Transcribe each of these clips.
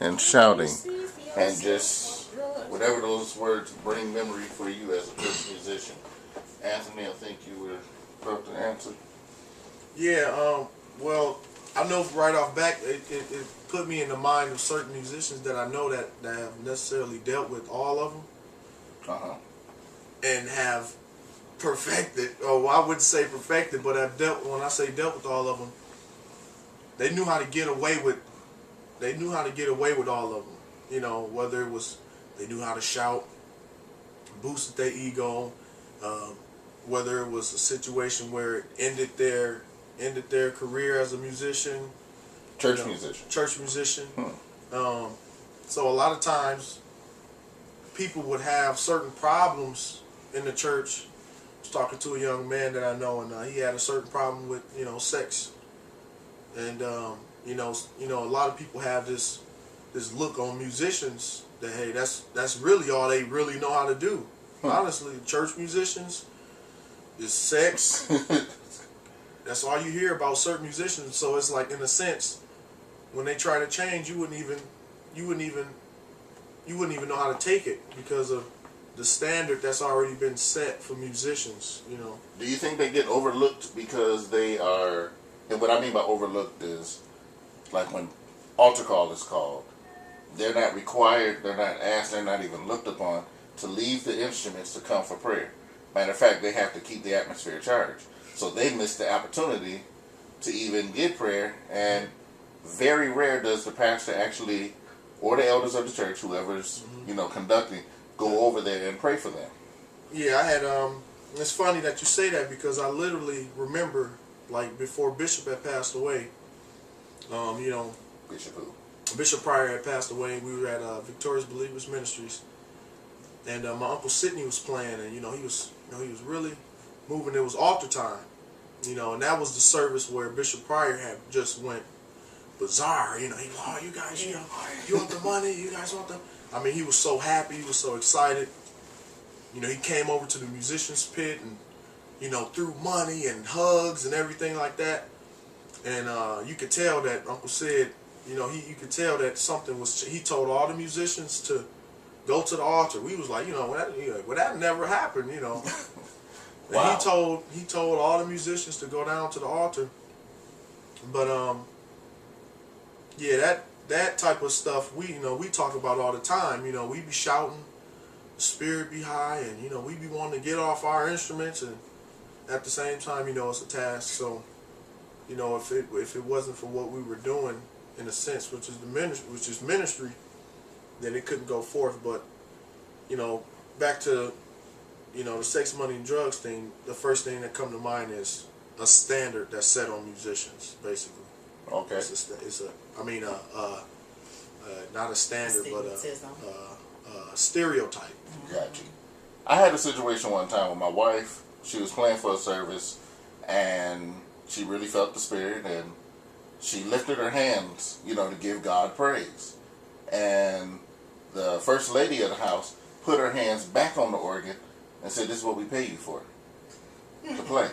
and shouting, and just whatever those words bring memory for you as a church musician. Anthony, I think you were about to answer. Yeah, well, I know right off back, it put me in the mind of certain musicians that I know that have necessarily dealt with all of them. And have perfected, or I wouldn't say perfected, but have dealt, when I say dealt with all of them, they knew how to get away with all of them. You know, whether it was, they knew how to shout, boosted their ego, whether it was a situation where it ended their career as a musician. Church musician. So a lot of times people would have certain problems in the church. I was talking to a young man that I know, and he had a certain problem with, sex. And a lot of people have this look on musicians that, hey, that's really all they really know how to do. Honestly, church musicians is sex. That's all you hear about certain musicians. So it's like, in a sense, when they try to change, you wouldn't even know how to take it because of the standard that's already been set for musicians. Do you think they get overlooked because they are? And what I mean by overlooked is, like when altar call is called, they're not required, they're not asked, they're not even looked upon to leave the instruments to come for prayer. Matter of fact, they have to keep the atmosphere charged. So they miss the opportunity to even get prayer, and very rare does the pastor actually, or the elders of the church, whoever's conducting, go over there and pray for them. Yeah, I had it's funny that you say that, because I literally remember, like, before Bishop had passed away, Bishop who? Bishop Pryor had passed away. We were at Victorious Believers Ministries, and my Uncle Sidney was playing, and he was really moving. It was altar time, and that was the service where Bishop Pryor had just went bizarre. You guys, you want the money? You guys want the? I mean, he was so happy. He was so excited. He came over to the musicians pit and threw money and hugs and everything like that. And you could tell that Uncle Sid, you could tell that something was. He told all the musicians to go to the altar. We was like, that never happened, Wow. And he told all the musicians to go down to the altar. But yeah, that type of stuff we talk about all the time. We be shouting, the spirit be high, and we be wanting to get off our instruments, and at the same time, it's a task. So, if it wasn't for what we were doing, in a sense, which is ministry, then it couldn't go forth. But back to the sex, money, and drugs thing, the first thing that come to mind is a standard that's set on musicians, basically. Okay. Not a standard, but a stereotype. Gotcha. I had a situation one time with my wife. She was playing for a service, and she really felt the spirit, and she lifted her hands, to give God praise. And the first lady of the house put her hands back on the organ and said, "This is what we pay you for, to play."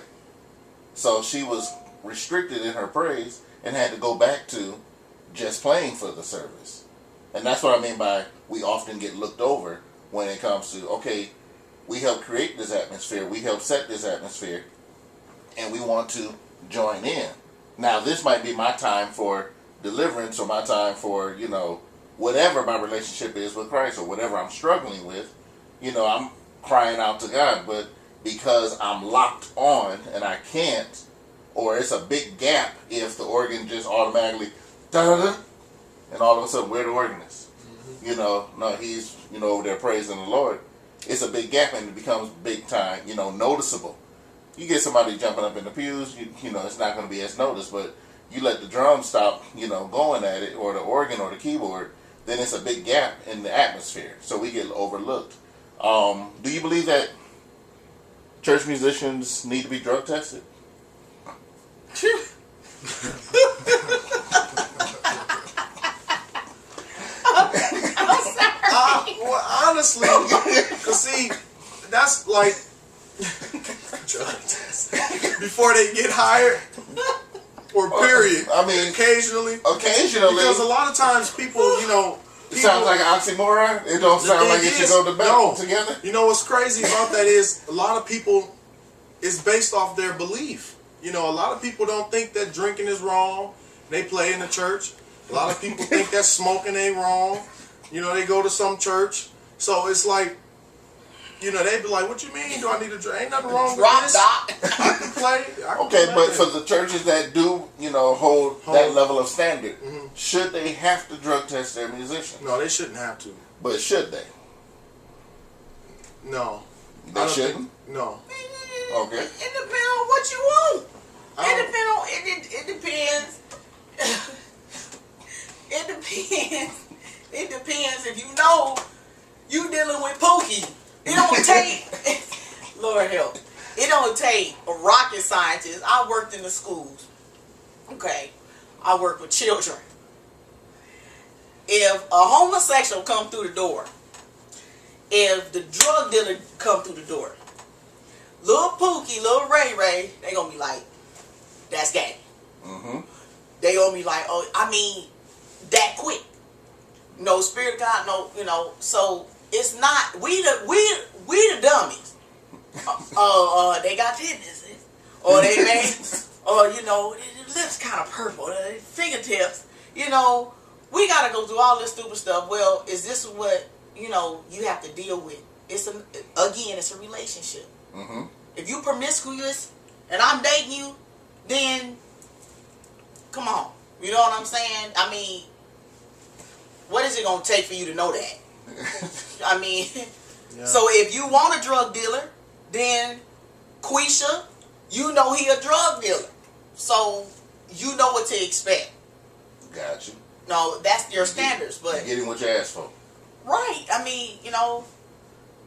So she was restricted in her praise and had to go back to just playing for the service. And that's what I mean by we often get looked over when it comes to, okay, we help create this atmosphere, we help set this atmosphere, and we want to join in. Now, this might be my time for deliverance, or my time for, whatever my relationship is with Christ, or whatever I'm struggling with. I'm crying out to God, but because I'm locked on and I can't, or it's a big gap if the organ just automatically da-da-da, and all of a sudden, where the organist? No, he's, over there praising the Lord. It's a big gap, and it becomes big time, noticeable. You get somebody jumping up in the pews, it's not going to be as noticed, but you let the drum stop, going at it, or the organ or the keyboard, then it's a big gap in the atmosphere. So we get overlooked. Do you believe that church musicians need to be drug tested? Well, honestly, cause see, that's like before they get hired. or period? I mean, occasionally. Because a lot of times people, it sounds like an oxymoron. It don't sound like it should go together. You know what's crazy about that is a lot of people, it's based off their belief. A lot of people don't think that drinking is wrong. They play in the church. A lot of people think that smoking ain't wrong. They go to some church. So it's like, they be like, what you mean? Do I need to drink? Ain't nothing wrong with this. I can play. Okay, but for the churches that do, hold that level of standard, should they have to drug test their musicians? No, they shouldn't have to. But should they? No. They shouldn't? No. Okay. It depends on what you want. It depends. It depends. It depends if you dealing with Pookie. It don't take Lord help. It don't take a rocket scientist. I worked in the schools. Okay. I work with children. If a homosexual come through the door, if the drug dealer come through the door, little Pookie, little Ray Ray, they gonna be like, that's gay. They gonna be like, oh, I mean, that quick. No, Spirit of God, no, so it's not, we the dummies. They got businesses. Or they made, or, the lips kind of purple, the fingertips, we gotta go through all this stupid stuff. Well, is this what, you have to deal with? It's a relationship. If you promiscuous and I'm dating you, then come on. You know what I'm saying? I mean, what is it going to take for you to know that? I mean, so if you want a drug dealer, then Quisha, he a drug dealer. So you know what to expect. Got you. No, that's your standards. But you're getting what you asked for. Right. I mean,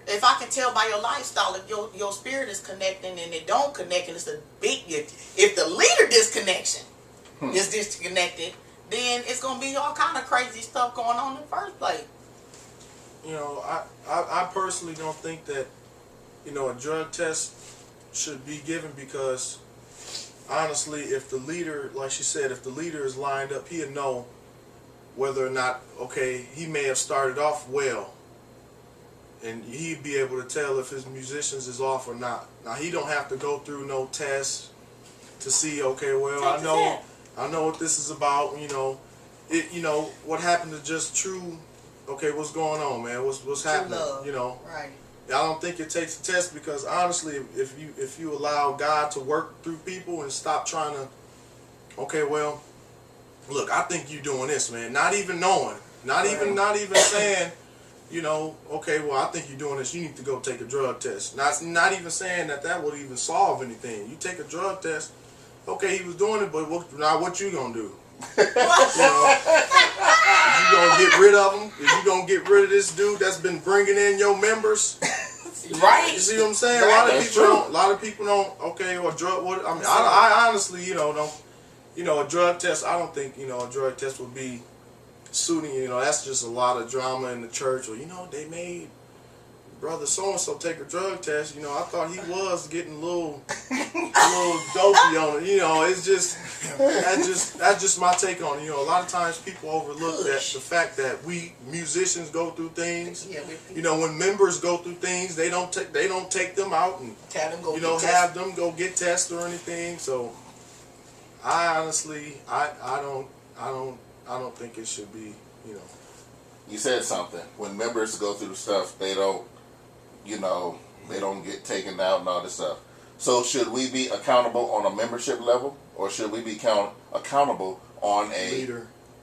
if I can tell by your lifestyle, if your spirit is connecting and it don't connect, and it's a big, if the leader disconnection is disconnected, then it's going to be all kind of crazy stuff going on in the first place. I personally don't think that, a drug test should be given because, honestly, if the leader, like she said, if the leader is lined up, he'll know whether or not, okay, he may have started off well, and he'd be able to tell if his musicians is off or not. Now, he don't have to go through no tests to see, okay, well, I know what this is about, what happened to just true, okay, what's going on, man, what's happening, Right. I don't think it takes a test because, honestly, if you allow God to work through people and stop trying to, okay, well, look, I think you're doing this, man, not even knowing, not even saying, okay, well, I think you're doing this, you need to go take a drug test. Not even saying that would even solve anything. You take a drug test, okay, he was doing it, but what you gonna do? Is you gonna get rid of him? Is you gonna get rid of this dude that's been bringing in your members? Right. You see what I'm saying? Right. A lot of people don't. Okay, or drug. What I mean, I honestly, don't. A drug test. I don't think a drug test would be suiting. That's just a lot of drama in the church. Or they made brother so and so take a drug test. I thought he was getting a little dopey on it. It's just that's just my take on it. A lot of times people overlook that the fact that we musicians go through things. When members go through things, they don't take them out and have them go get tested or anything. So I honestly I don't think it should be. You said something. When members go through stuff, they don't. They don't get taken out and all this stuff. So should we be accountable on a membership level, or should we be accountable on a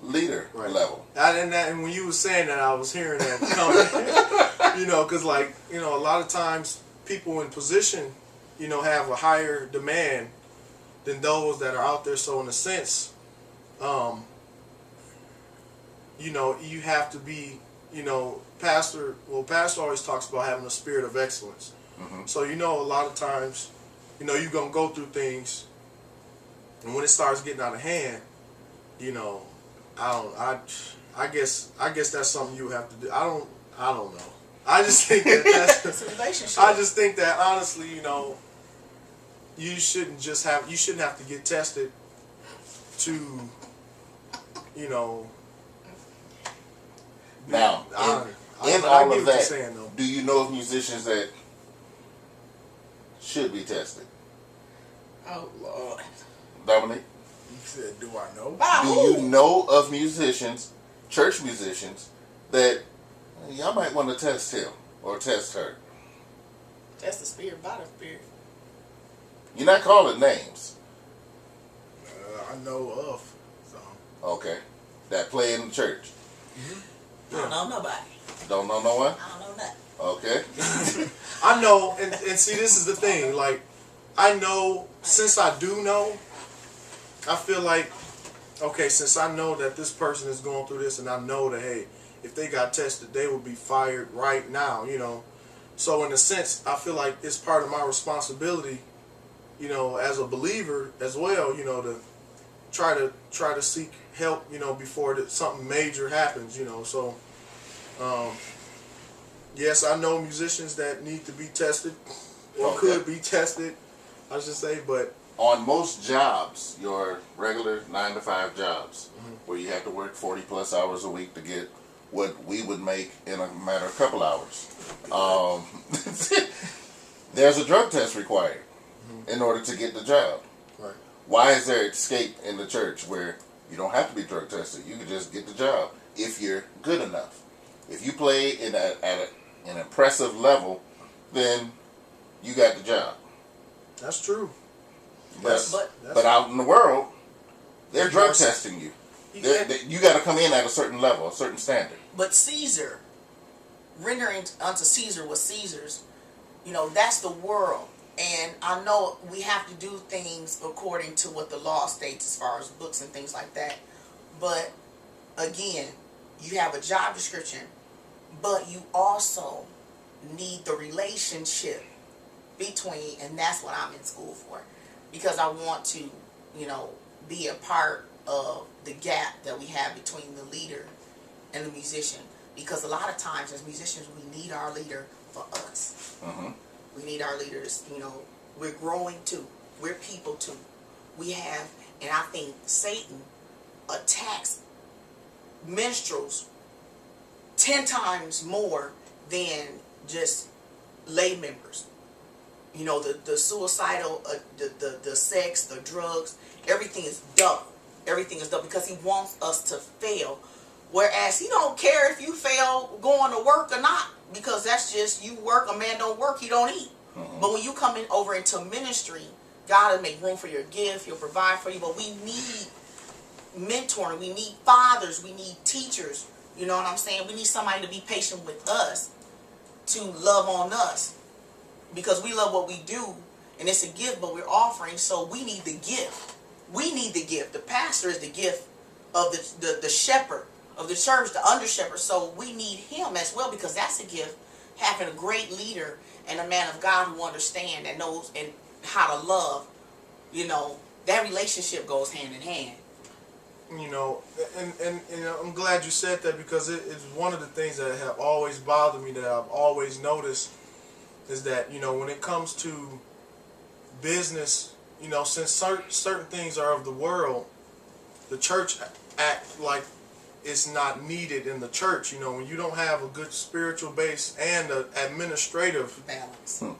leader level? And when you were saying that, I was hearing that coming. Because a lot of times people in position, have a higher demand than those that are out there. So in a sense, you have to be, Pastor always talks about having a spirit of excellence. So, a lot of times, you're going to go through things, and when it starts getting out of hand, I guess that's something you have to do. I don't know. I just think that it's a relationship. I just think that, honestly, you shouldn't have to get tested to, you know. Now, in I all get of what you're that, saying, though. do you know of musicians that should be tested? Oh Lord. Dominic? You said, do I know? By Do who? you know of musicians, church musicians, that y'all might want to test him or test her? That's the spirit, by the spirit. You're not calling names. I know of. So. Okay. That play in the church. I don't know nobody. Don't know no one? I don't know nothing. Okay. I know, and see, this is the thing. Like, I know, since I do know, I feel like, okay, since I know that this person is going through this, and I know that, hey, if they got tested, they would be fired right now, you know. So in a sense, I feel like it's part of my responsibility, you know, as a believer as well, you know, to try to seek help, you know, before something major happens, you know. So, yes, I know musicians that need to be tested or could be tested, I should say, but On most jobs, your regular 9-to-5 jobs, where you have to work 40 plus hours a week to get what we would make in a matter of a couple hours, there's a drug test required in order to get the job. right. Why is there escape in the church where you don't have to be drug tested? You can just get the job if you're good enough. If you play at an impressive level, then you got the job. That's true. But out in the world, they're drug Yes. testing you. You got to come in at a certain level, a certain standard. But Caesar, rendering unto Caesar what Caesar's, you know, that's the world. And I know we have to do things according to what the law states as far as books and things like that. But again, you have a job description, but you also need the relationship between, and that's what I'm in school for. Because I want to, you know, be a part of the gap that we have between the leader and the musician. Because a lot of times as musicians, we need our leader for us. Mm-hmm. We need our leaders, you know, we're growing too. We're people too. We have, and I think Satan attacks minstrels 10 times more than just lay members. You know, the suicidal, the sex, the drugs, everything is double. Everything is double because he wants us to fail. Whereas he don't care if you fail going to work or not, because that's just, you work, a man don't work, he don't eat. But when you come in over into ministry, God will make room for your gift, he'll provide for you. But we need mentoring, we need fathers, we need teachers, you know what I'm saying? We need somebody to be patient with us, to love on us. Because we love what we do, and it's a gift, but we're offering, so we need the gift. We need the gift. The pastor is the gift of the shepherd of the church, the under shepherd. So we need him as well, because that's a gift. Having a great leader and a man of God who understands and knows and how to love, you know, that relationship goes hand in hand. You know, and you know, I'm glad you said that, because it's one of the things that have always bothered me, that I've always noticed, is that, you know, when it comes to business, you know, since certain things are of the world, the church act like it's not needed in the church. You know, when you don't have a good spiritual base and an administrative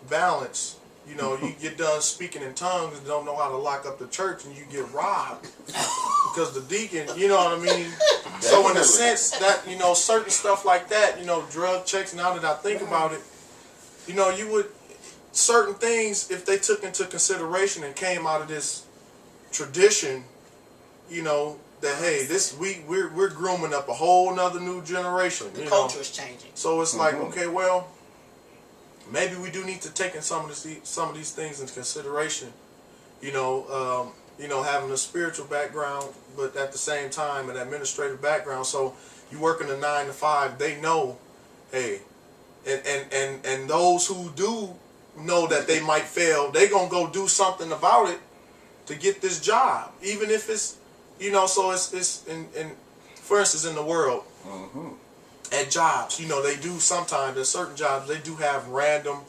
balance, you know, you get done speaking in tongues and don't know how to lock up the church, and you get robbed because the deacon, you know what I mean? So in a sense that, you know, certain stuff like that, you know, drug checks, now that I think about it, you know, you would, certain things, if they took into consideration and came out of this tradition, you know, that, hey, we're grooming up a whole nother new generation. The culture is changing. So it's like, okay, well, maybe we do need to take in some of these things into consideration. You know, having a spiritual background, but at the same time an administrative background. So you work in a 9 to 5, they know, hey. And those who do know that they might fail, they gonna go do something about it to get this job, even if it's, you know. So it's in for instance, in the world, at jobs, you know, they do sometimes at certain jobs they do have random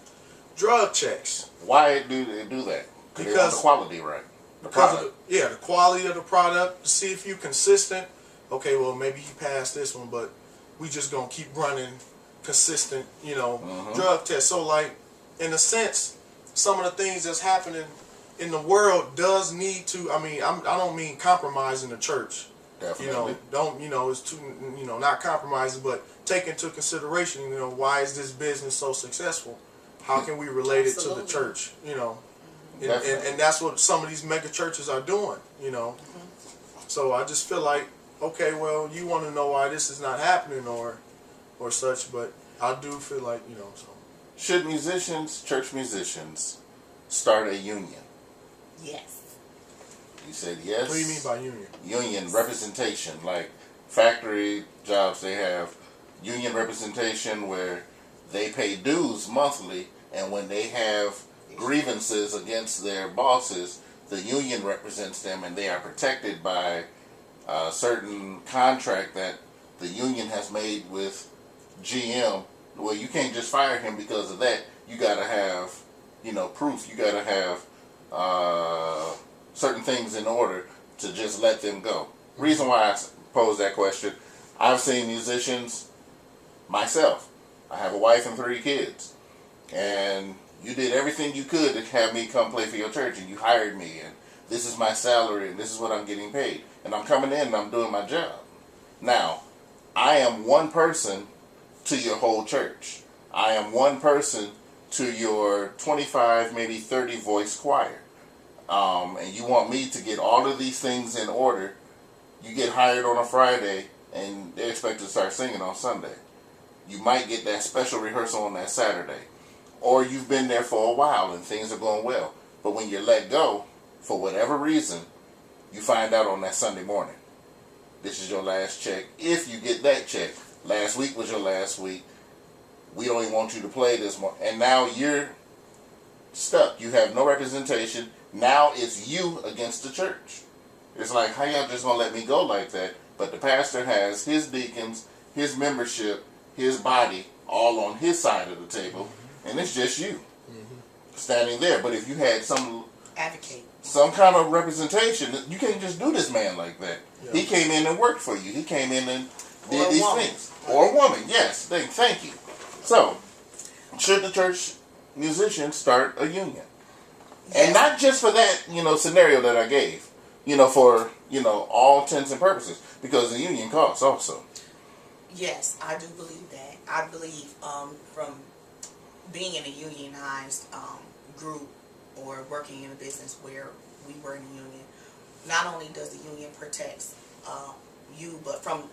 drug checks. Why do they do that? Because they want the quality right. because of the quality of the product, to see if you're consistent. Okay, well, maybe he passed this one, but we just gonna keep running consistent, drug tests. So, like, in a sense, some of the things that's happening in the world does need to. I mean, I don't mean compromising the church. Definitely. It's too, not compromising, but take into consideration, why is this business so successful? How can we relate it to the church? And that's what some of these mega churches are doing. So I just feel like, okay, well, you want to know why this is not happening or such, but I do feel like, so. Should church musicians, start a union? Yes. You said yes. What do you mean by union? Union representation, like factory jobs, they have union representation where they pay dues monthly, and when they have grievances against their bosses, the union represents them, and they are protected by a certain contract that the union has made with GM. Well, you can't just fire him because of that. You got to have, proof. You got to have certain things in order to just let them go. Reason why I pose that question, I've seen musicians myself. I have a wife and 3 kids, and you did everything you could to have me come play for your church, and you hired me, and this is my salary, and this is what I'm getting paid, and I'm coming in and I'm doing my job. Now, I am one person to your whole church. I am one person to your 25, maybe 30 voice choir. And you want me to get all of these things in order. You get hired on a Friday and they expect to start singing on Sunday. You might get that special rehearsal on that Saturday. Or you've been there for a while and things are going well. But when you're let go, for whatever reason, you find out on that Sunday morning. This is your last check. If you get that check. Last week was your last week. We don't even want you to play this more. And now you're stuck. You have no representation. Now it's you against the church. It's like, how y'all just gonna let me go like that? But the pastor has his deacons, his membership, his body all on his side of the table, and it's just you standing there. But if you had some kind of representation, you can't just do this man like that. Yeah. He came in and worked for you. He came in and did these things. Or a woman, yes. Thank you. So, should the church musicians start a union? And not just for that, scenario that I gave, for, all intents and purposes, because the union costs also. Yes, I do believe that. I believe from being in a unionized group or working in a business where we were in a union, not only does the union protect you, but from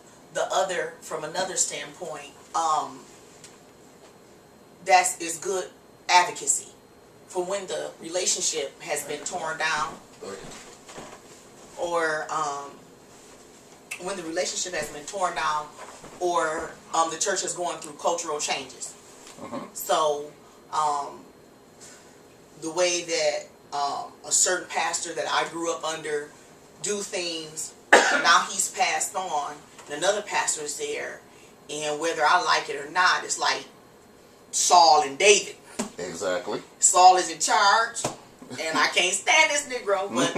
another standpoint, is good advocacy for when the relationship has been torn down, or when the relationship has been torn down, or the church is going through cultural changes. So the way that a certain pastor that I grew up under do things, now he's passed on, and another pastor is there, and whether I like it or not, it's like Saul and David. Exactly. Saul is in charge, and I can't stand this Negro, but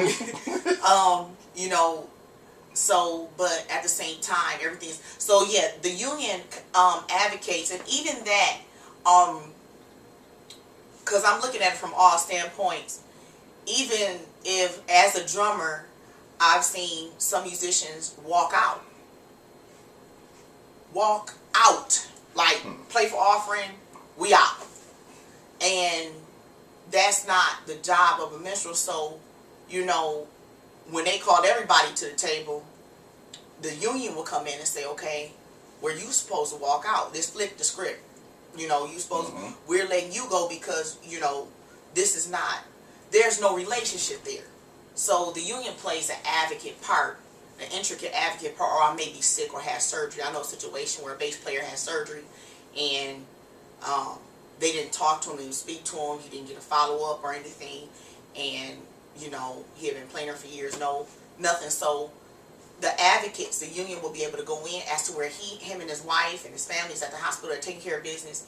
so, but at the same time, everything's, so yeah, the union advocates, and even that, because I'm looking at it from all standpoints, even if, as a drummer, I've seen some musicians walk out, like, play for offering, we out. And that's not the job of a minstrel. So, when they called everybody to the table, the union will come in and say, okay, were you supposed to walk out? Let's flip the script. You supposed to, we're letting you go because, this is not, there's no relationship there. So the union plays an advocate part, an intricate advocate part, or I may be sick or have surgery. I know a situation where a bass player had surgery and they didn't talk to him, they didn't speak to him, he didn't get a follow-up or anything, and, he had been playing there for years, nothing. So the advocates, the union will be able to go in as to where him and his wife and his family is at the hospital, they're taking care of business,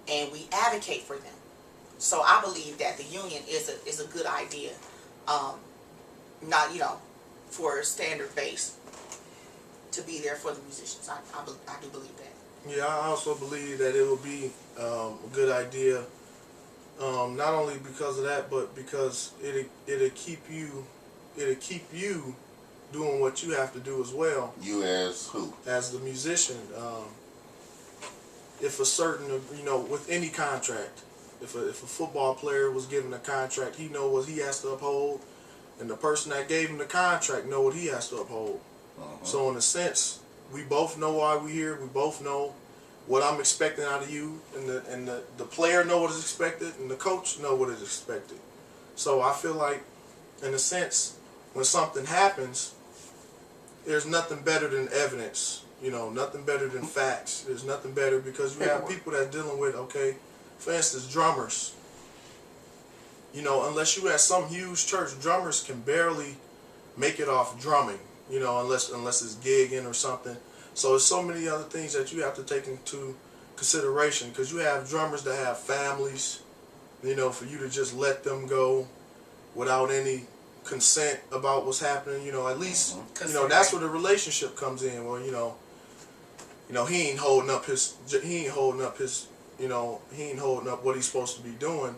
and we advocate for them. So I believe that the union is a good idea. not, for a standard base to be there for the musicians. I do believe that. Yeah, I also believe that it will be a good idea, not only because of that, but because it'll keep you doing what you have to do as well. You as who? As the musician. If a certain, with any contract, if a football player was given a contract, he know what he has to uphold, and the person that gave him the contract know what he has to uphold. So in a sense, we both know why we're here. We both know what I'm expecting out of you, and the player know what is expected, and the coach know what is expected. So I feel like, in a sense, when something happens, there's nothing better than evidence. Nothing better than facts. There's nothing better because you have people that dealing with, okay, for instance, drummers. Unless you at some huge church, drummers can barely make it off drumming. Unless it's gigging or something. So there's so many other things that you have to take into consideration because you have drummers that have families. For you to just let them go without any consent about what's happening. At least that's where the relationship comes in. Well, he ain't holding up what he's supposed to be doing.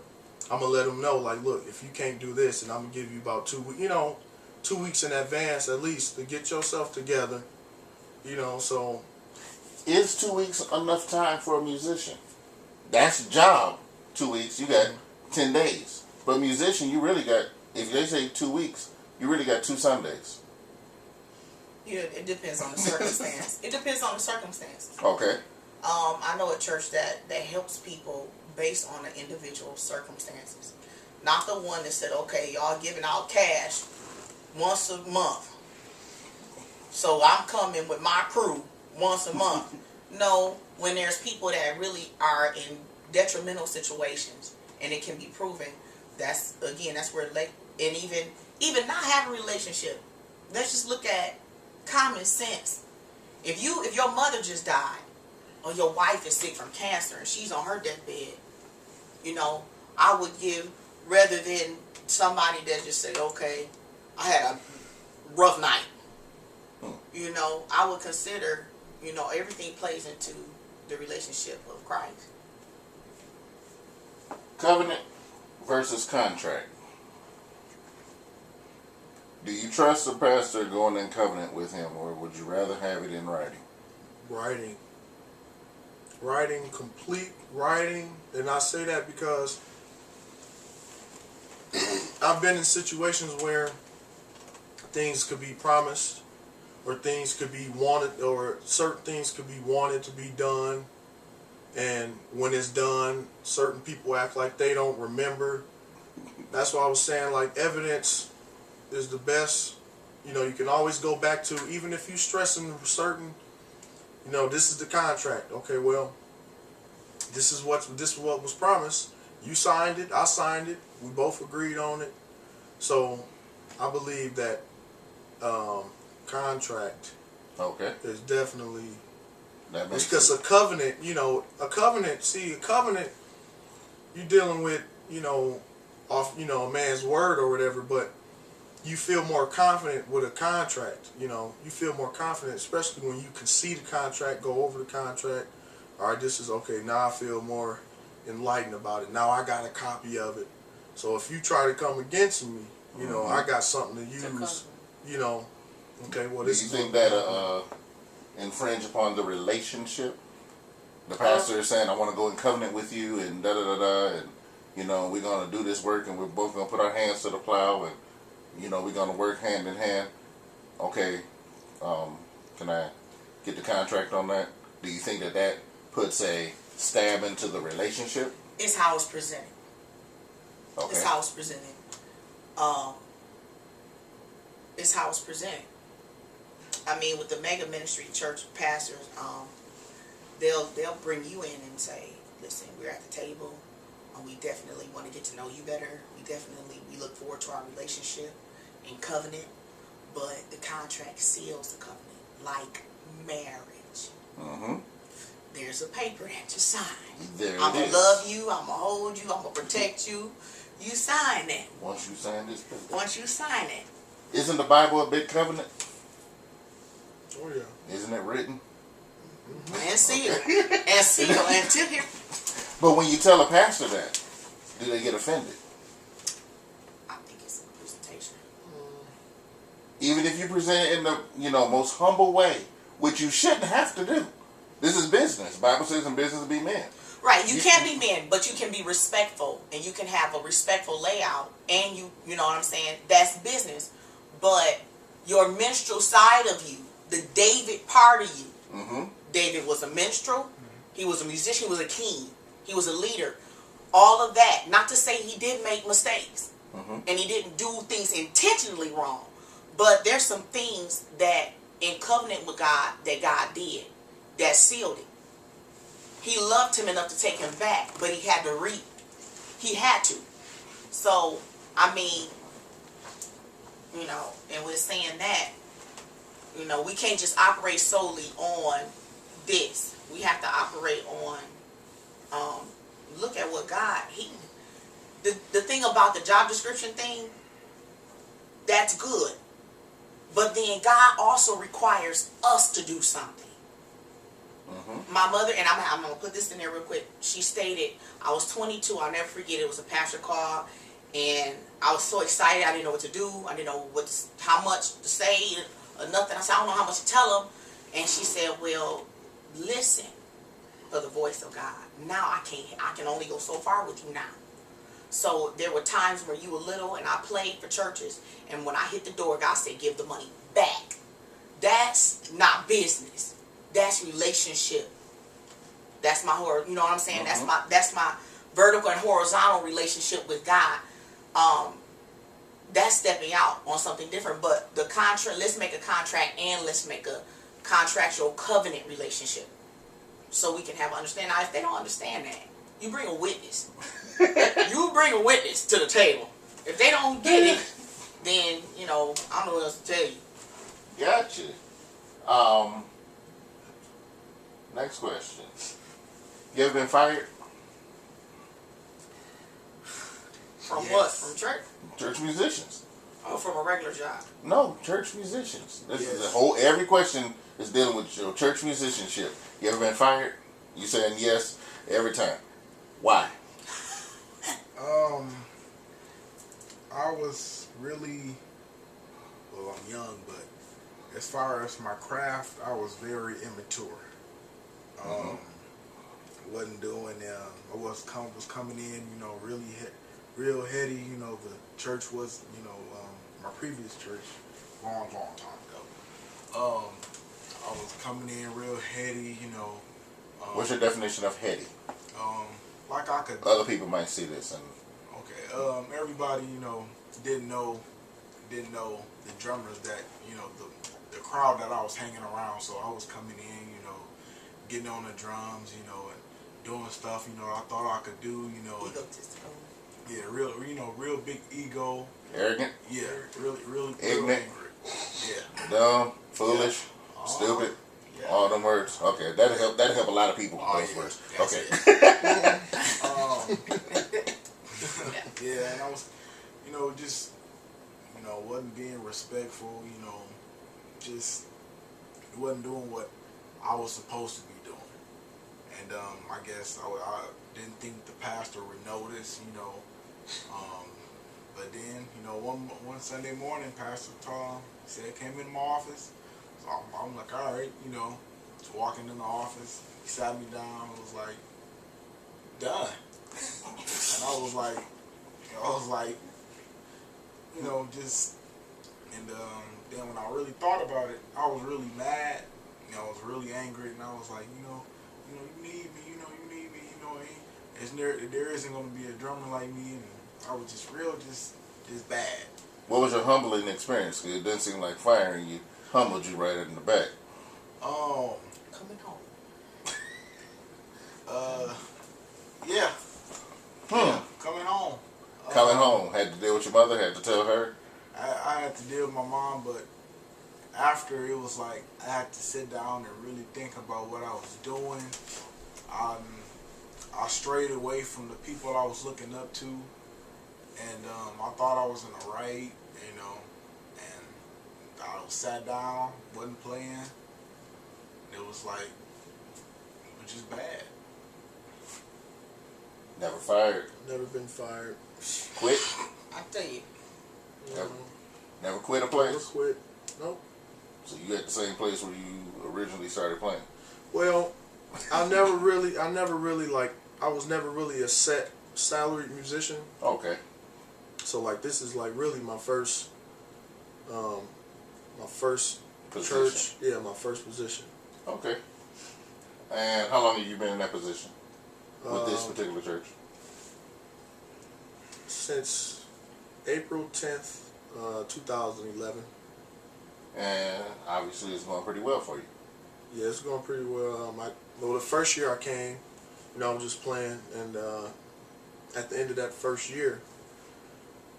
I'm gonna let him know, like, look, if you can't do this, and I'm gonna give you about 2 weeks, 2 weeks in advance at least to get yourself together. So Is 2 weeks enough time for a musician? That's a job. 2 weeks, you got 10 days. But musician, you really got, if they say 2 weeks, you really got 2 Sundays. Yeah, it depends on the circumstance. It depends on the circumstances. Okay. I know a church that helps people based on the individual circumstances. Not the one that said, okay, y'all giving out cash once a month, so I'm coming with my crew once a month. No, when there's people that really are in detrimental situations and it can be proven, that's where, like, and even not having a relationship, let's just look at common sense. If your mother just died, or your wife is sick from cancer and she's on her deathbed, I would give, rather than somebody that just said, okay, I had a rough night. I would consider, everything plays into the relationship of Christ. Covenant versus contract. Do you trust the pastor going in covenant with him, or would you rather have it in writing? Writing, complete writing. And I say that because I've been in situations where things could be promised, or things could be wanted, or certain things could be wanted to be done, and when it's done, certain people act like they don't remember. That's why I was saying, like, evidence is the best. You can always go back to, even if you stressing certain, this is the contract. Okay, well, this is what was promised. You signed it, I signed it, we both agreed on it. So I believe that contract is definitely, that makes because sense. a covenant, you're dealing with, off, a man's word or whatever, but you feel more confident with a contract. You feel more confident, especially when you can see the contract, go over the contract. All right, this is okay. Now I feel more enlightened about it. Now I got a copy of it. So if you try to come against me, I got something to use. Okay, well, this Do is. you think that infringe upon the relationship? The pastor is saying, I want to go in covenant with you, and da-da-da-da, and, we're going to do this work, and we're both going to put our hands to the plow, and, we're going to work hand in hand. Okay, can I get the contract on that? Do you think that puts a stab into the relationship? It's how it's presented. Okay. It's how it's presented. It's how it's presented. I mean, with the mega ministry church pastors, they'll bring you in and say, listen, we're at the table. We definitely want to get to know you better. We look forward to our relationship and covenant. But the contract seals the covenant, like marriage. Mm-hmm. There's a paper that you sign. I'm going to love you. I'm going to hold you. I'm going to protect you. You sign it. Once you sign this paper. Once you sign it, Isn't the Bible a big covenant? Oh yeah. Isn't it written? And sealed. And sealed until here. But when you tell a pastor that, do they get offended? I think it's in the presentation. Even if you present it in the most humble way, which you shouldn't have to do. This is business. The Bible says in business be men. Right, you can be men, but you can be respectful, and you can have a respectful layout, and you know what I'm saying? That's business. But your minstrel side of you, the David part of you, Mm-hmm. David was a minstrel, he was a musician, he was a king, he was a leader. All of that, not to say he did make mistakes, and he didn't do things intentionally wrong, but there's some things that in covenant with God that God did that sealed it. He loved him enough to take him back, but he had to he had to. So, I mean, and we're saying that, we can't just operate solely on this. We have to operate on, look at what God, the thing about the job description thing, that's good. But then God also requires us to do something. My mother, and I'm going to put this in there real quick, she stated, I was 22, I'll never forget, it was a pastor call, and I was so excited, I didn't know what to do, I didn't know how much to say, or nothing. I said, I don't know how much to tell them. And she said, well, listen for the voice of God. Now I can only go so far with you now. So there were times where you were little, and I played for churches, and when I hit the door, God said, give the money back. That's not business. That's relationship. That's my you know what I'm saying? That's my vertical and horizontal relationship with God. That's stepping out on something different. But the contract, let's make a contract and let's make a contractual covenant relationship, so we can have understanding. Now, if they don't understand that, you bring a witness. You bring a witness to the table. If they don't get it, then I don't know what else to tell you. Gotcha. Next question. You ever been fired? From what? From church? Church musicians. Or from a regular job? No, church musicians. This is every question is dealing with your church musicianship. You ever been fired? You saying yes every time. Why? I was really, well, I'm young, but as far as my craft, I was very immature. Wasn't doing, I was coming in, really real heady. The church was, my previous church, long time ago. I was coming in real heady, What's your definition of heady? Like I could. Other people might see this and. Okay. Everybody, didn't know the drummers that, the crowd that I was hanging around. So I was coming in, getting on the drums, and doing stuff, I thought I could do, Yeah, real big ego. Arrogant? Yeah, really ignorant. angry. Yeah. Dumb, foolish, stupid. Yeah. All them words. Okay, that'll help a lot of people. Those words. Okay. Yeah, and I was, just, wasn't being respectful. Just wasn't doing what I was supposed to be doing. And I guess I didn't think the pastor would notice. But then, one Sunday morning, Pastor Tom said, came into my office. So I'm like, all right, just walking in the office. He sat me down and was like, done. And I was like, just, and then when I really thought about it, I was really mad. I was really angry, and I was like, you need me, you need me, there isn't going to be a drummer like me, and I was just just bad. What was your humbling experience? 'Cause it didn't seem like firing you humbled you right in the back. Coming home. Yeah. Yeah, coming home. Coming home. Had to deal with your mother, had to tell her. I had to deal with my mom, but after it was like I had to sit down and really think about what I was doing. I strayed away from the people I was looking up to, and I thought I was in the right, and I was sat down, wasn't playing. It was like, which is bad. Never fired. Never been fired. Quit. I tell you. Never quit a Never place. quit. Nope. So you at the same place where you originally started playing. Well, I never really like, I was never really a set salaried musician. Okay. So like this is like really my first Position. church. Yeah, my first position. Okay. And how long have you been in that position with this particular church? Since April 10th, 2011. And obviously it's going pretty well for you. Yeah, it's going pretty well. Well, the first year I came, I was just playing, and at the end of that first year,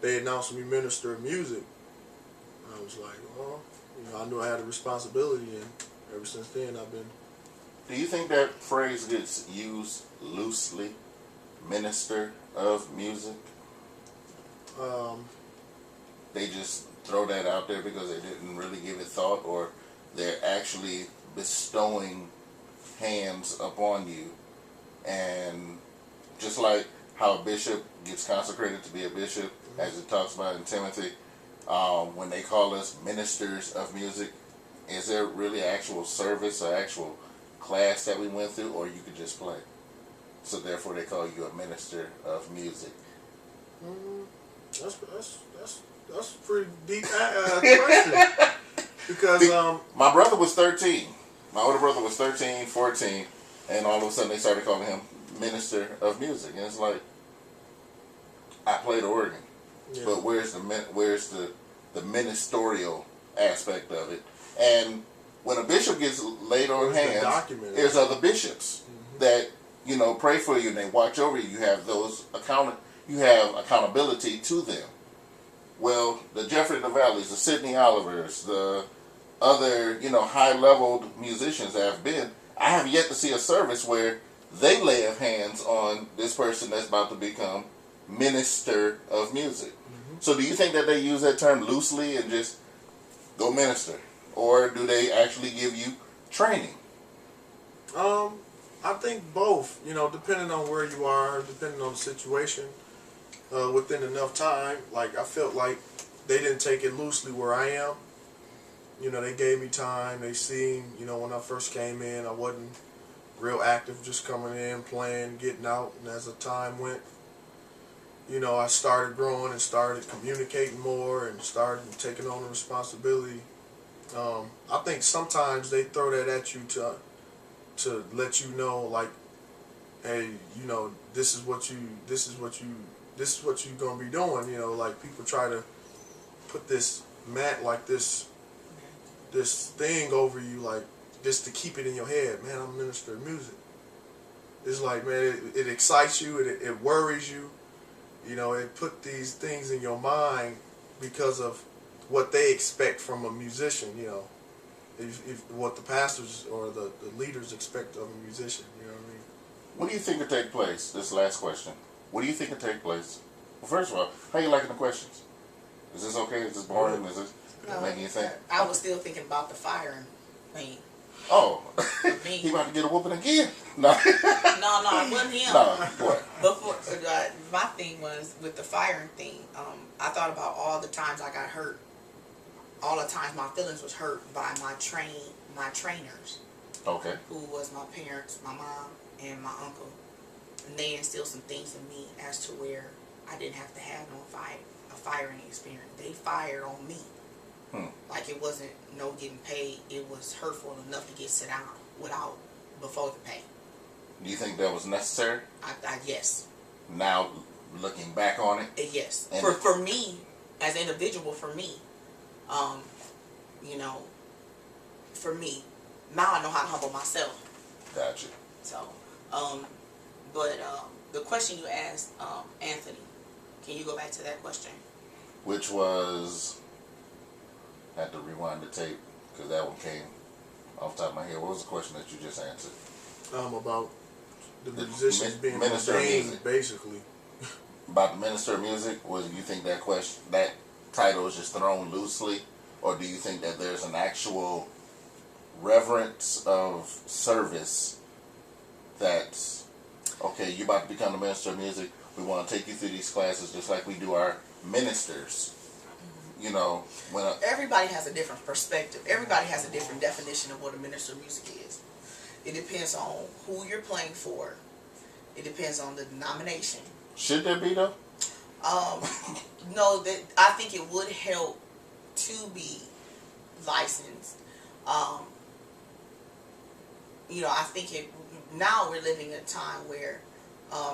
they announced me minister of music. I was like, well, I knew I had a responsibility, and ever since then I've been. Do you think that phrase gets used loosely? Minister of music? They just throw that out there because they didn't really give it thought, or they're actually bestowing hands upon you. And just like how a bishop gets consecrated to be a bishop, as it talks about in Timothy, when they call us ministers of music, is there really actual service or actual class that we went through, or you could just play? So therefore they call you a minister of music. That's a pretty deep question. Because my brother was 13. My older brother was 13, 14, and all of a sudden they started calling him minister of music. And it's like, I played organ, yeah. but where's the ministerial aspect of it? And when a bishop gets laid on hands, there's other bishops that pray for you and they watch over you. You have accountability to them. Well, the Jeffrey the Valleys, the Sidney Olivers, the other high-leveled musicians that have been, I have yet to see a service where they lay hands on this person that's about to become minister of music. So do you think that they use that term loosely and just go minister? Or do they actually give you training? I think both, depending on where you are, depending on the situation, within enough time. Like, I felt like they didn't take it loosely where I am. They gave me time. They seen, when I first came in, I wasn't real active, just coming in, playing, getting out. And as the time went, I started growing and started communicating more and started taking on the responsibility. I think sometimes they throw that at you to let you know, like, hey, this is what you're gonna be doing. Like, people try to put this like this thing over you, like, just to keep it in your head. Man, I'm a minister of music. It's like, man, it excites you, it worries you. It put these things in your mind because of what they expect from a musician. If what the pastors or the leaders expect of a musician. You know what I mean? What do you think would take place? This last question. What do you think would take place? Well, first of all, how you liking the questions? Is this okay? Is this boring? Is this making you think? I was still thinking about the firing thing. Oh, Me. he about to get a whooping again? No. No, it wasn't him. No, what? Before, my thing was with the firing thing. I thought about all the times I got hurt. All the times my feelings was hurt by my trainers. Okay. Who was my parents, my mom, and my uncle. And they instilled some things in me as to where I didn't have to have a firing experience. They fired on me. Like, it wasn't no getting paid. It was hurtful enough to get sit down before the pay. Do you think that was necessary? Yes. Now, looking back on it? Yes. And for me, as an individual, for me, for me, now I know how to humble myself. Gotcha. So, but the question you asked, Anthony, can you go back to that question? Which was, I had to rewind the tape because that one came off the top of my head. What was the question that you just answered? About the musicians being minister of ordained, music. basically. About the minister of music, was you think that title was just thrown loosely or do you think that there's an actual reverence of service that's, okay, you're about to become a minister of music, we want to take you through these classes just like we do our ministers. You know, when everybody has a different perspective. Everybody has a different definition of what a minister of music is. It depends on who you're playing for. It depends on the denomination. Should there be though? No, that I think it would help to be licensed. You know, I think now we're living in a time where,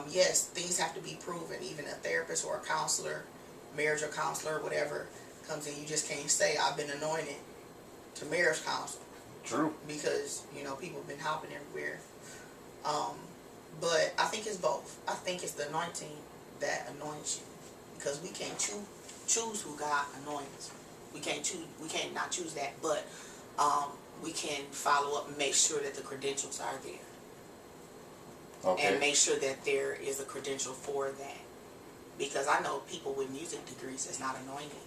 yes, things have to be proven. Even a therapist or a counselor, marriage or counselor, whatever, comes in. You just can't say, I've been anointed to marriage counsel. True. Because, you know, people have been hopping everywhere. But I think it's both. I think it's the anointing that anoints you. Because we can't choose who God anoints. We can't not choose that, but we can follow up and make sure that the credentials are there. Okay. And make sure that there is a credential for that. Because I know people with music degrees that's not anointed.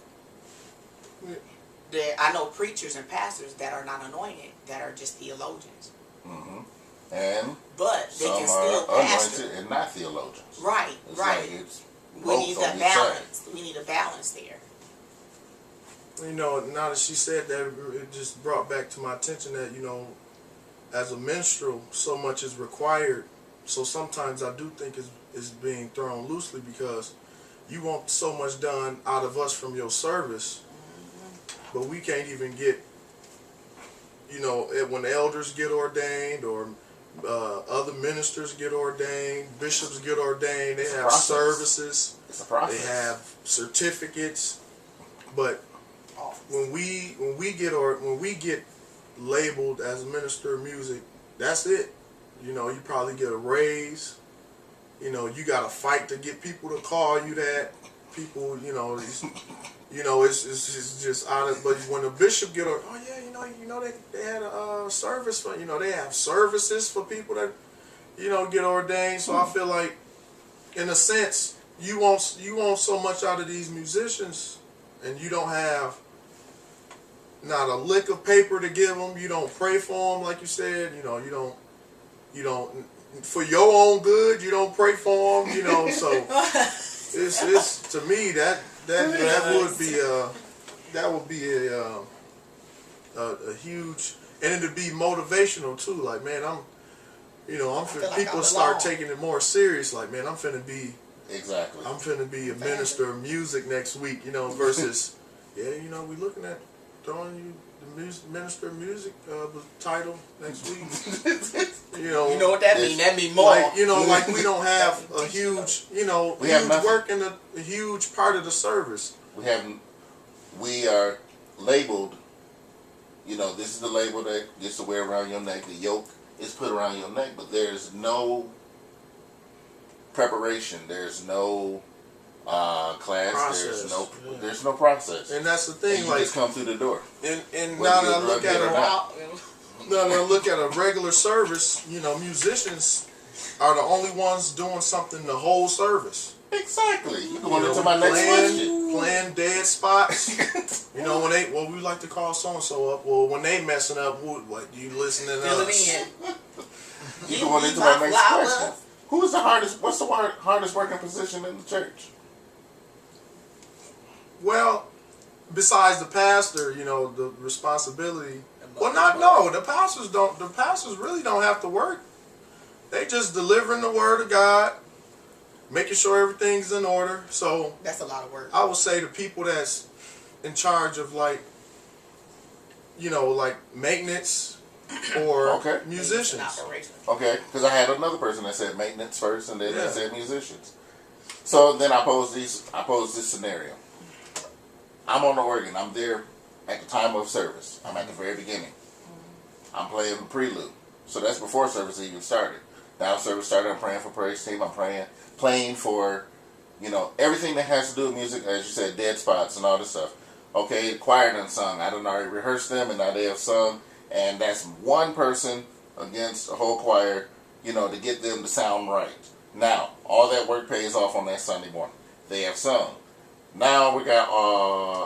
I know preachers and pastors that are not anointed, that are just theologians. Mm-hmm. And but they some can still are pastor. anointed and not theologians. Right, It's right. like it's We need both on a each balance. side. We need a balance there. You know, now that she said that, it just brought back to my attention that, you know, as a minstrel, so much is required. So sometimes I do think it's being thrown loosely because you want so much done out of us from your service, but we can't even get, you know, when elders get ordained or other ministers get ordained, bishops get ordained, they have services, It's a process. they have certificates, but when we get labeled as a minister of music, that's it. You know, you probably get a raise. You know, you got to fight to get people to call you that. People, it's just out of. But when a bishop get, oh yeah, they had a service for, they have services for people that, get ordained. So I feel like, in a sense, you want so much out of these musicians, and you don't have not a lick of paper to give them. You don't pray for them, like you said. You don't for your own good. You don't pray for them. So it's to me that would be a huge, and it'd be motivational too. Like, man, people start taking it more serious. Like, man, I'm finna be a minister of music next week. Versus we looking at throwing you the minister of music title next week. You know what that mean? That mean more. Like, like we don't have a huge, work in a huge part of the service. We are labeled, this is the label that gets to wear around your neck. The yoke is put around your neck, but there's no preparation. There's no class. Process. There's no process. And that's the thing. And you just come through the door. And now that I look at a regular service, musicians are the only ones doing something the whole service. Exactly. You're going into my next question. Playing dead spots. When we like to call so and so up. Well, when they messing up, what you listening to us? You're going into my next question. Who is the hardest? What's the hardest working position in the church? Well, besides the pastor, the responsibility. The pastors don't. The pastors really don't have to work. They just delivering the word of God, making sure everything's in order. So that's a lot of work. I would say the people that's in charge of like maintenance or musicians. Okay, because I had another person that said maintenance first, and then they said musicians. So then I posed this scenario. I'm on the organ. I'm there at the time of service. I'm at the very beginning. I'm playing the prelude. So that's before service even started. Now service started, I'm praying for praise team. I'm playing for, everything that has to do with music, as you said, dead spots and all this stuff. Okay, the choir done sung. I done already rehearsed them, and now they have sung. And that's one person against a whole choir, to get them to sound right. Now, all that work pays off on that Sunday morning. They have sung. Now we got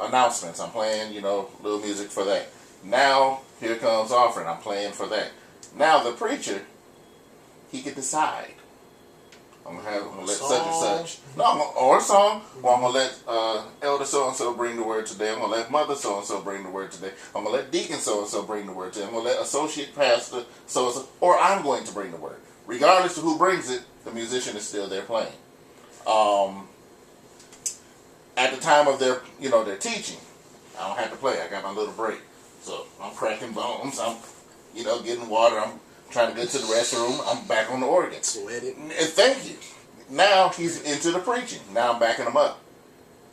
announcements. I'm playing, little music for that. Now here comes offering. I'm playing for that. Now the preacher, he can decide. I'm gonna let such and such. No, or a song. Or I'm gonna let elder so and so bring the word today. I'm gonna let mother so and so bring the word today. I'm gonna let deacon so and so bring the word today. I'm gonna let associate pastor so and so, or I'm going to bring the word. Regardless of who brings it, the musician is still there playing. At the time of their teaching, I don't have to play. I got my little break, so I'm cracking bones. I'm getting water. I'm trying to get to the restroom. I'm back on the organ. Sweated. Thank you. Now he's into the preaching. Now I'm backing him up.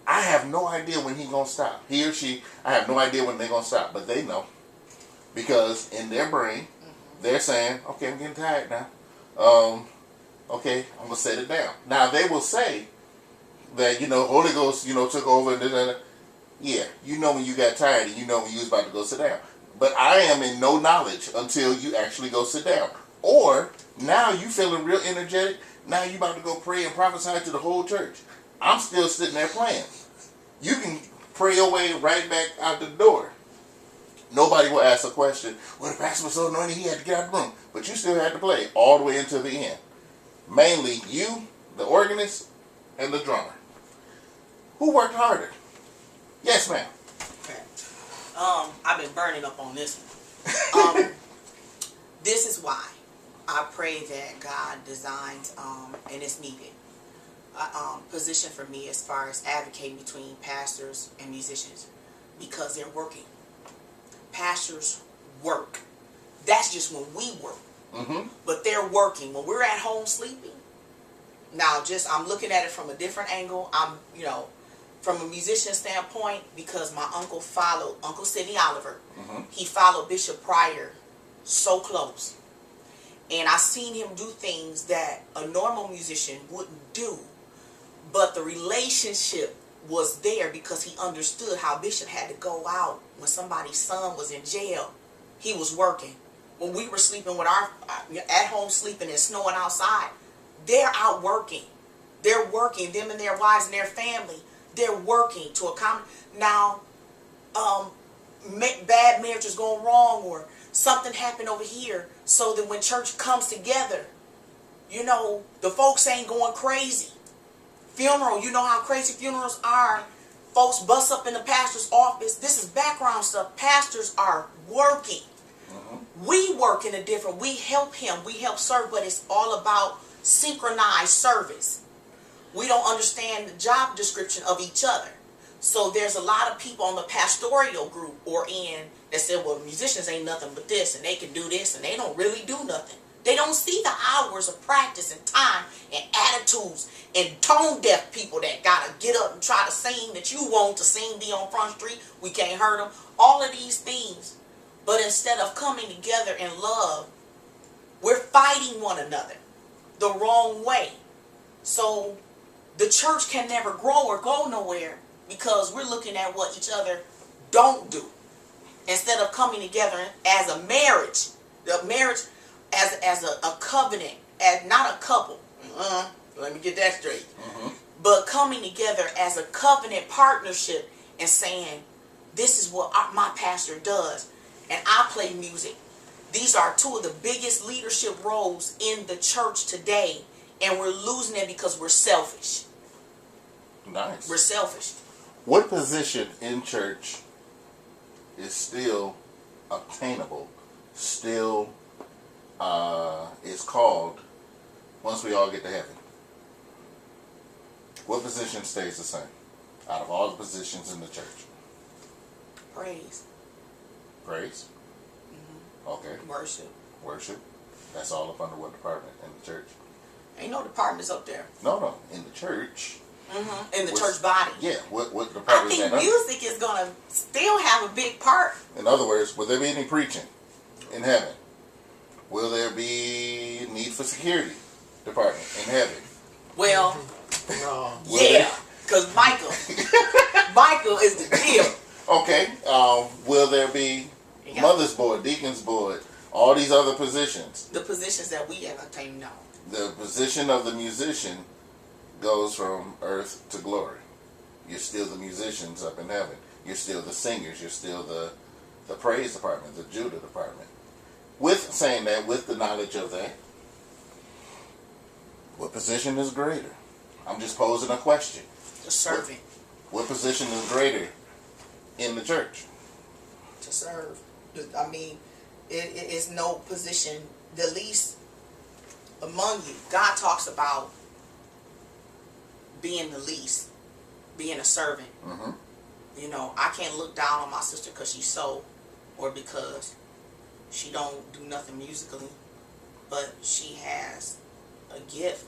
I have no idea when he's going to stop. He or she, I have no idea when they're going to stop. But they know. Because in their brain, they're saying, okay, I'm getting tired now. Okay, I'm going to set it down. Now they will say that, Holy Ghost, took over. And yeah, when you got tired and when you was about to go sit down. But I am in no knowledge until you actually go sit down. Or, now you feeling real energetic. Now you about to go pray and prophesy to the whole church. I'm still sitting there playing. You can pray your way right back out the door. Nobody will ask a question. Well, the pastor was so anointed he had to get out of the room. But you still had to play all the way until the end. Mainly you, the organist, and the drummer. Who worked harder? Yes, ma'am. Okay. I've been burning up on this one. This is why I pray that God designs, and it's needed, position for me as far as advocating between pastors and musicians, because they're working. Pastors work. That's just when we work. Mm-hmm. But they're working. When we're at home sleeping, now I'm looking at it from a different angle. From a musician standpoint, because my uncle followed Uncle Sidney Oliver. Mm-hmm. He followed Bishop Pryor so close. And I seen him do things that a normal musician wouldn't do. But the relationship was there because he understood how Bishop had to go out when somebody's son was in jail. He was working. When we were sleeping with our at home sleeping and snowing outside, they're out working. They're working, them and their wives and their family. They're working to accommodate. Now, bad marriage is going wrong, or something happened over here, so that when church comes together, the folks ain't going crazy. Funeral, you know how crazy funerals are. Folks bust up in the pastor's office. This is background stuff. Pastors are working. Mm-hmm. We work in a different, we help him, we help serve, but it's all about synchronized service. We don't understand the job description of each other. So there's a lot of people on the pastoral group or in that said, well, musicians ain't nothing but this, and they can do this, and they don't really do nothing. They don't see the hours of practice and time and attitudes and tone deaf people that got to get up and try to sing that you want to sing, be on Front Street. We can't hurt them. All of these things. But instead of coming together in love, we're fighting one another the wrong way. So the church can never grow or go nowhere because we're looking at what each other don't do. Instead of coming together as a marriage, the marriage as a covenant, as not a couple. Let me get that straight. Mm-hmm. But coming together as a covenant partnership and saying, this is what my pastor does, and I play music. These are two of the biggest leadership roles in the church today, and we're losing it because we're selfish. Nice. We're selfish. What position in church is still obtainable, still is called once we all get to heaven? What position stays the same out of all the positions in the church? Praise. Praise? Mm-hmm. Okay. Worship. Worship. That's all up under what department in the church? Ain't no departments up there. No. In the church. Mm-hmm. In the church body. Yeah. What department is that? I think music is going to still have a big part. In other words, will there be any preaching in heaven? Will there be a need for security department in heaven? Well, No. yeah, because Michael is the deal. Okay. Will there be mother's board, deacon's board, all these other positions? The positions that we have attained now. The position of the musician goes from earth to glory. You're still the musicians up in heaven. You're still the singers. You're still the praise department, the Judah department. With saying that, with the knowledge of that, what position is greater? I'm just posing a question. The servant. What position is greater in the church? To serve. I mean, it is no position the least among you. God talks about being the least, being a servant. Mm-hmm. You know, I can't look down on my sister because she's so, or because she don't do nothing musically, but she has a gift.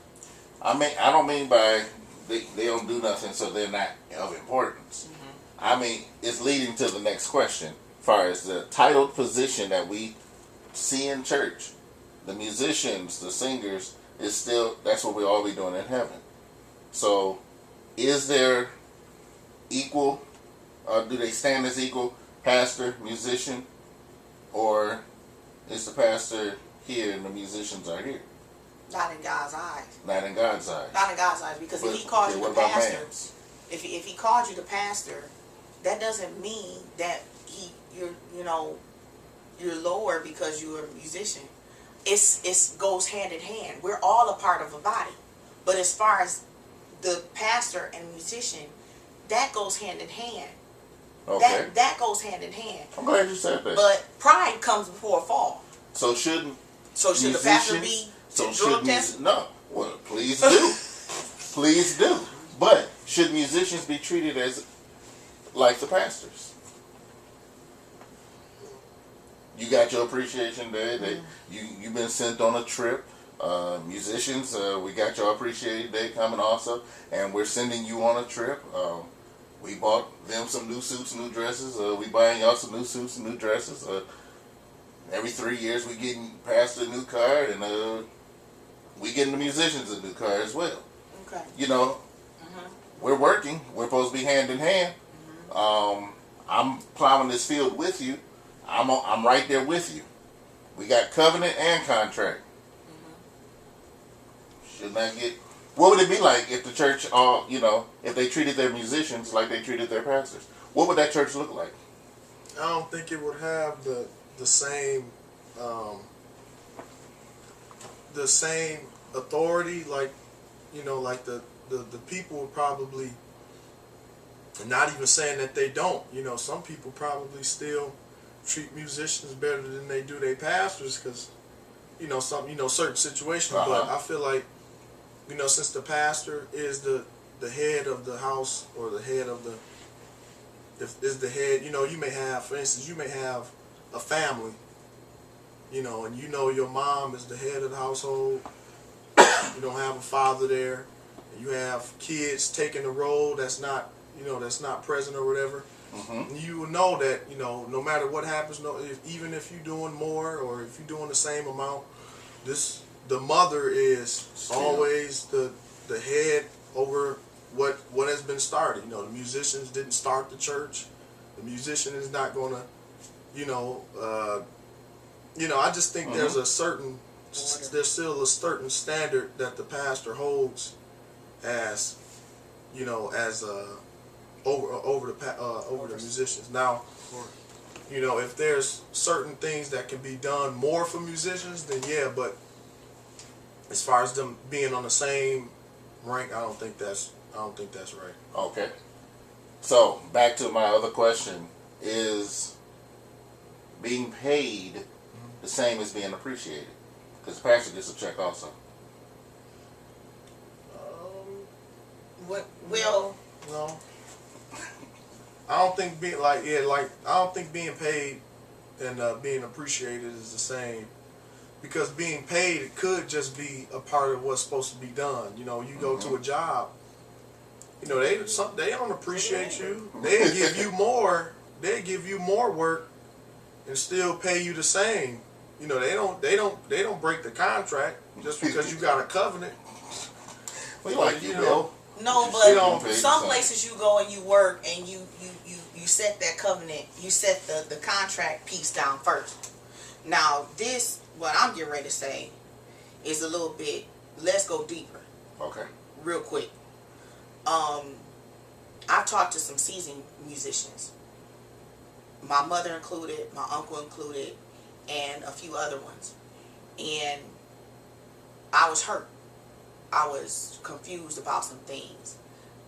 I mean, I don't mean by they don't do nothing, so they're not of importance. Mm-hmm. I mean, it's leading to the next question. As far as the titled position that we see in church, the musicians, the singers, is still, that's what we'll all be doing in heaven. So, is there equal, do they stand as equal, pastor, musician, or is the pastor here and the musicians are here? Not in God's eyes. Not in God's eyes. Not in God's eyes, because But, if He calls okay, you the what about pastor, man's? if He called you the pastor, that doesn't mean that you're lower because you're a musician. It goes hand in hand. We're all a part of a body, but as far as the pastor and musician, that goes hand in hand. Okay. That goes hand in hand. I'm glad you said that. But pride comes before a fall. So should the pastor be drug tested? No. Well, please do. Please do. But should musicians be treated as like the pastors? You got your appreciation day. You've been sent on a trip. Musicians, we got your appreciation day coming also, and we're sending you on a trip. We bought them some new suits, new dresses. We buying y'all some new suits and new dresses. Every 3 years we getting past a new car, and we getting the musicians a new car as well. Okay. You know, we're working. We're supposed to be hand in hand. I'm plowing this field with you. I'm right there with you. We got covenant and contract. Shouldn't I get? What would it be like if the church, if they treated their musicians like they treated their pastors? What would that church look like? I don't think it would have the same authority. Like the people would probably, not even saying that they don't. Some people probably still treat musicians better than they do their pastors because certain situations. But I feel like since the pastor is the head of the house, or the head of is the head, you may have, for instance, a family, and your mom is the head of the household. You don't have a father there, and you have kids taking the role that's not present or whatever. You will know that no matter what happens, even if you're doing more or if you're doing the same amount, the mother is always the head over what has been started. The musicians didn't start the church. The musician is not gonna, I just think there's still a certain standard that the pastor holds as, over the musicians. Now, if there's certain things that can be done more for musicians, then yeah. But as far as them being on the same rank, I don't think that's right. Okay. So back to my other question: is being paid the same as being appreciated? Because the pastor gets a check also. No. I don't think being paid and being appreciated is the same, because being paid, it could just be a part of what's supposed to be done. You go to a job, they don't appreciate you. They give you more. They give you more work and still pay you the same. They don't break the contract just because you got a covenant. No, but some places you go and you work and you set that covenant, you set the contract piece down first. Now what I'm getting ready to say is a little bit, let's go deeper. Okay. Real quick. I've talked to some seasoned musicians, my mother included, my uncle included, and a few other ones. And I was hurt. I was confused about some things.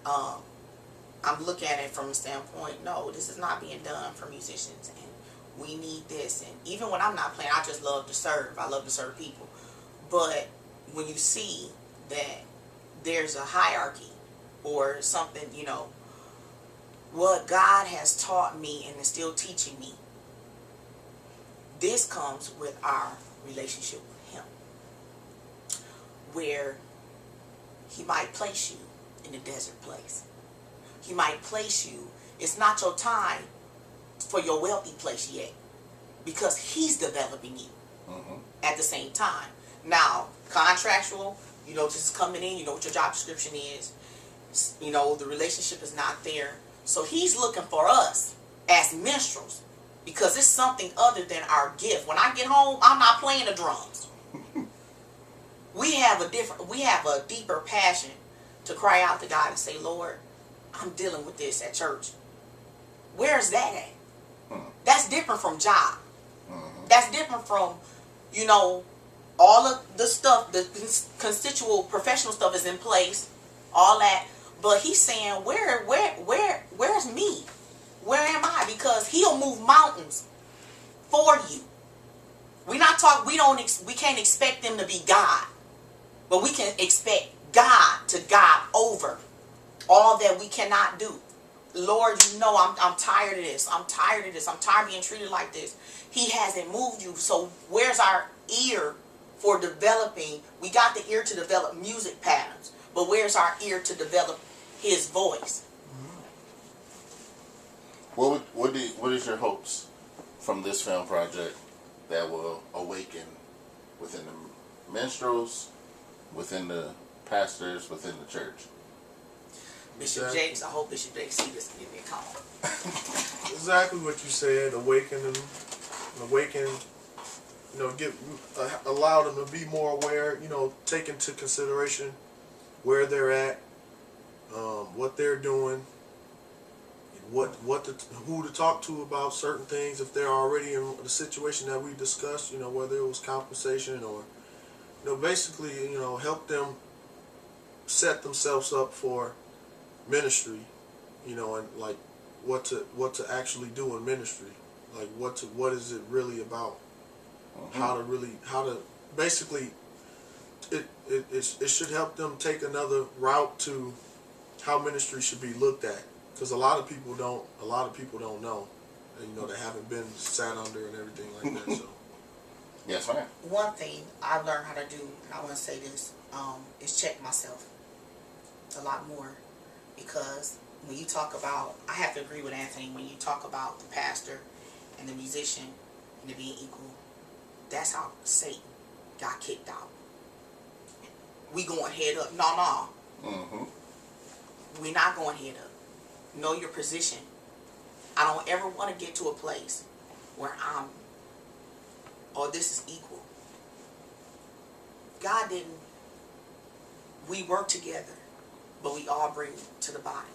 I'm looking at it from a standpoint, no, this is not being done for musicians, and we need this. And even when I'm not playing, I just love to serve. I love to serve people. But when you see that there's a hierarchy or something, you know, what God has taught me and is still teaching me, this comes with our relationship with Him, where He might place you in a desert place. He might place you. It's not your time for your wealthy place yet, because He's developing you at the same time. Now, contractual, you know, just coming in, you know what your job description is. You know, the relationship is not there. So He's looking for us as minstrels, because it's something other than our gift. When I get home, I'm not playing the drums. We have a deeper passion to cry out to God and say, Lord, I'm dealing with this at church. Where's that at? That's different from job. That's different from, you know, all of the stuff, the constitutional professional stuff is in place, all that. But He's saying, where's me? Where am I? Because He'll move mountains for you. We can't expect them to be God, but we can expect God to God over all that we cannot do. Lord, you know I'm tired of this. I'm tired of this. I'm tired of being treated like this. He hasn't moved you. So where's our ear for developing? We got the ear to develop music patterns, but where's our ear to develop His voice? What is your hopes from this film project that will awaken within the minstrels, within the pastors, within the church? Bishop Jakes, I hope Bishop Jakes see this and give me a call. Exactly what you said. Awaken, you know, allow them to be more aware. You know, take into consideration where they're at, what they're doing, who to talk to about certain things if they're already in the situation that we discussed. You know, whether it was compensation or, you know, basically, you know, help them set themselves up for ministry, you know, and like what to actually do in ministry, like what is it really about, how to basically it should help them take another route to how ministry should be looked at, because a lot of people don't know, and, you know, they haven't been sat under and everything like that. So Yes, ma'am. One thing I've learned how to do, and I want to say this, is check myself a lot more. Because when you talk about, I have to agree with Anthony, when you talk about the pastor and the musician and it being equal, that's how Satan got kicked out. We going head up. No. We're not going head up. Know your position. I don't ever want to get to a place where this is equal. God didn't. We work together, but we all bring to the body.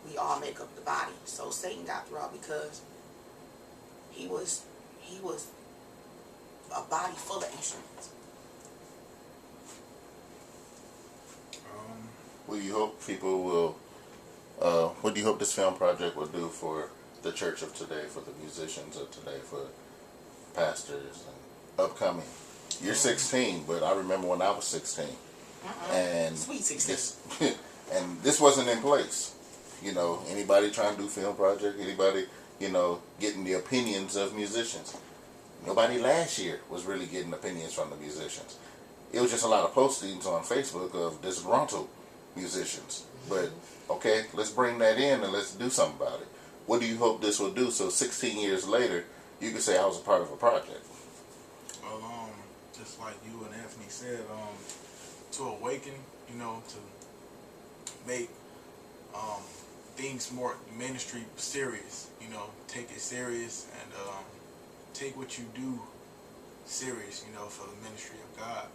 We all make up the body. So Satan got through out because he was a body full of instruments. What do you hope people will? What do you hope this film project will do for the church of today, for the musicians of today, for pastors and upcoming? You're 16, but I remember when I was 16, and Sweet 16. and this wasn't in place. You know, anybody trying to do film project, anybody, you know, getting the opinions of musicians. Nobody last year was really getting opinions from the musicians. It was just a lot of postings on Facebook of disgruntled musicians. But, okay, let's bring that in and let's do something about it. What do you hope this will do so 16 years later you can say I was a part of a project? Well, just like you and Anthony said, to awaken, you know, to make things more ministry serious, you know, take it serious and take what you do serious, you know, for the ministry of God.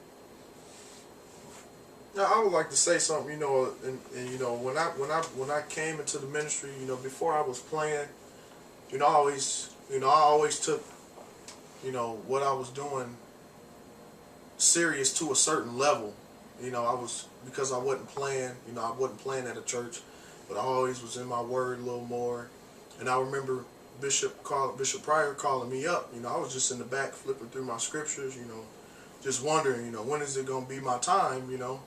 Now, I would like to say something, you know, and you know, when I came into the ministry, you know, before I was playing, you know, I always took, you know, what I was doing serious to a certain level. You know, because I wasn't playing, you know, I wasn't playing at a church, but I always was in my word a little more. And I remember Bishop Pryor calling me up. You know, I was just in the back flipping through my scriptures, you know, just wondering, you know, when is it going to be my time, you know.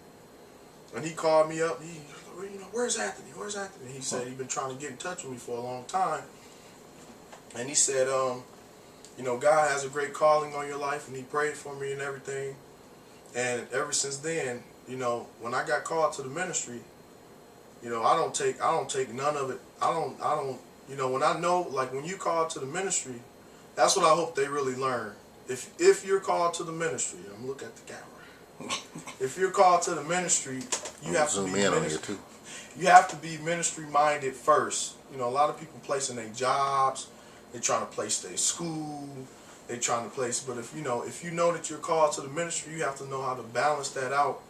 And he called me up. You know, where's Anthony? Where's Anthony? He said he'd been trying to get in touch with me for a long time. And he said, you know, God has a great calling on your life, and he prayed for me and everything. And ever since then, you know, when I got called to the ministry, you know, I don't take none of it. I don't, you know, when I know, like when you called to the ministry, that's what I hope they really learn. If you're called to the ministry, I'm looking at the camera. If you're called to the ministry, you have to be ministry. You have to be ministry minded first. You know, a lot of people placing their jobs, they're trying to place their school, they're trying to place. But if you know that you're called to the ministry, you have to know how to balance that out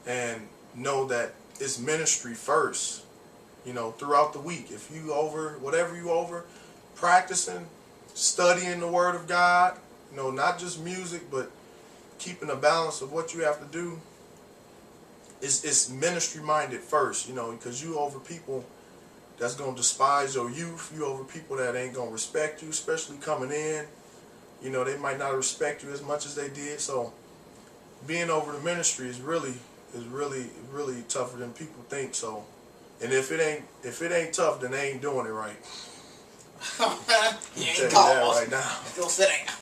and know that it's ministry first. You know, throughout the week, if you whatever you over, practicing, studying the Word of God, you know, not just music, but keeping a balance of what you have to do. It's ministry minded first, you know, because you over people that's gonna despise your youth, you over people that ain't gonna respect you, especially coming in. You know, they might not respect you as much as they did. So being over the ministry is really tougher than people think. So, and if it ain't tough, then they ain't doing it right. You I'll ain't tell you called. that right now. Go sit down.